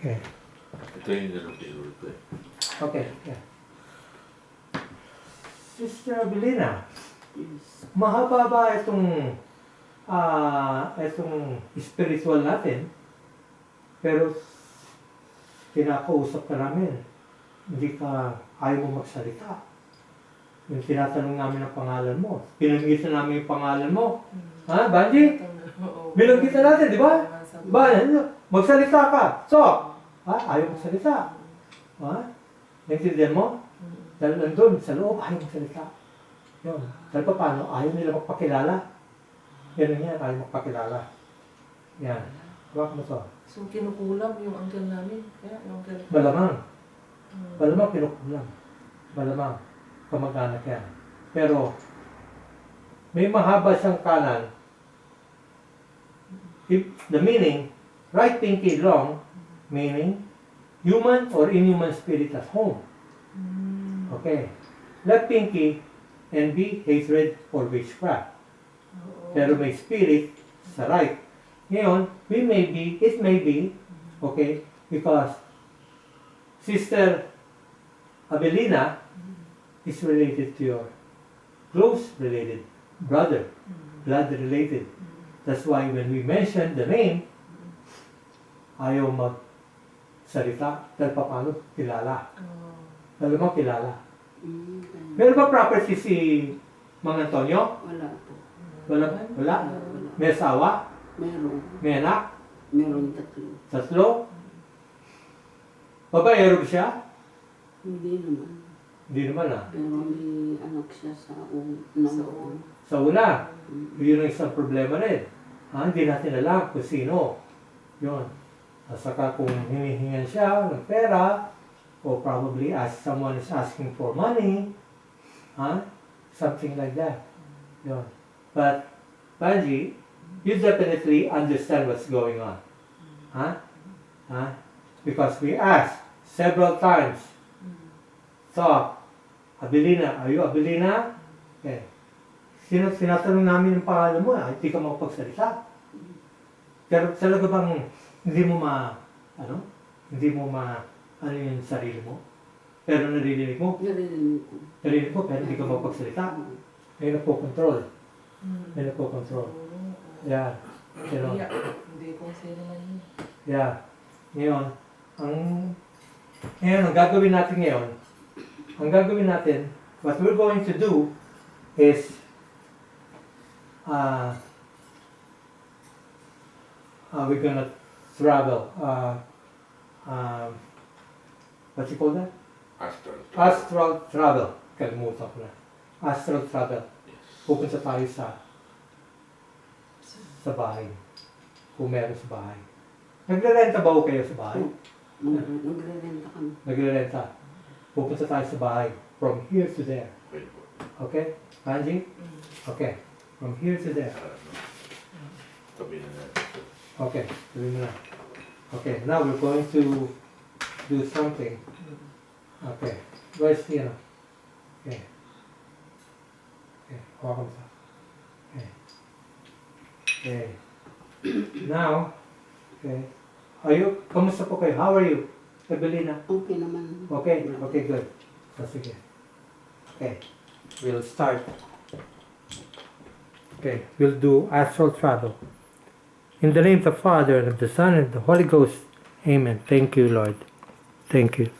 Okay. Ito yung nilutiro ko eh. Okay. Yeah. Sister Abilina, Yes. mahaba ba itong spiritual natin? Pero kinakausap ka namin, hindi ka ayaw mo magsalita. Yung tinatanong namin ang pangalan mo, pinanggitan namin yung pangalan mo. Ha, Banji? Binanggitan natin, di ba? Magsalita ka. So, ayaw magsalita. Ha? Naintindihan mo? Dahil nandun, sa loob, ayaw magsalita. Yun. Dahil pa paano, ayaw nila magpakilala. Yan yan, ayaw magpakilala. Yan. Huwag mo to. So, kinukulam yung uncle namin. Kaya, yung uncle. Malamang. Malamang pinukulang. Malamang. Kamag-anak yan. Pero, may mahaba siyang kanan. If the meaning, right thinking, wrong, meaning, human or inhuman spirit at home. Okay. Left pinky, envy, hatred, or witchcraft. Pero may spirit sa right. Ngayon, it may be, okay, because Sister Abelina is related to your close related brother, blood related. That's why when we mention the name, ayaw magsalita dahil paano kilala. Dahil mo kilala. Meron ba property si Mang Antonio? Wala po. Wala? May asawa? Meron. May anak? Meron tatlo. Tatlo? Babaero ba siya? Hindi naman. Hindi naman Pero may anak siya sa una. Sa una, yun ang isang problema rin. Hindi natin alam kung sino. Yun. At saka kung hinihingan siya ng pera, or probably as someone is asking for money, something like that. Yun. But, Banji, you definitely understand what's going on. Because we asked several times, so, Abilina, are you Abilina? Okay. Sinatanong namin yung pangalan mo, hindi ka makapagsalita. Pero talaga bang hindi mo ano yung sarili mo? Pero naririnig mo? Narinig ko. Naririnig mo, pero hindi ka makapagsalita. May nagpo-control. May nagpo-control. Yeah. You know. Hindi ko sino man yun. Yeah. Ngayon, ang gagawin natin, what we're going to do is, we're gonna travel, what you call that? Astral travel. Kalimutan ko na. Astral travel. Pupunta tayo sa bahay. Kung meron sa bahay. Nagre-renta ba kayo sa bahay? Nagre-renta kami. Nagre-renta. Pupunta tayo sa bahay. From here to there. Okay? Angie? Okay. From here to there. Tabi na na. Okay. Sabi mo na. Okay. Now we're going to do something. Okay. Where's the, Okay. Okay. Hawakan mo sa. Okay. Okay. Now, okay. Kamusta po kayo? How are you? Evelina? Okay naman. Okay. Okay, good. Sige. Okay. We'll start. Okay. We'll do astral travel. In the name of the Father, and of the Son, and of the Holy Ghost. Amen. Thank you, Lord. Thank you.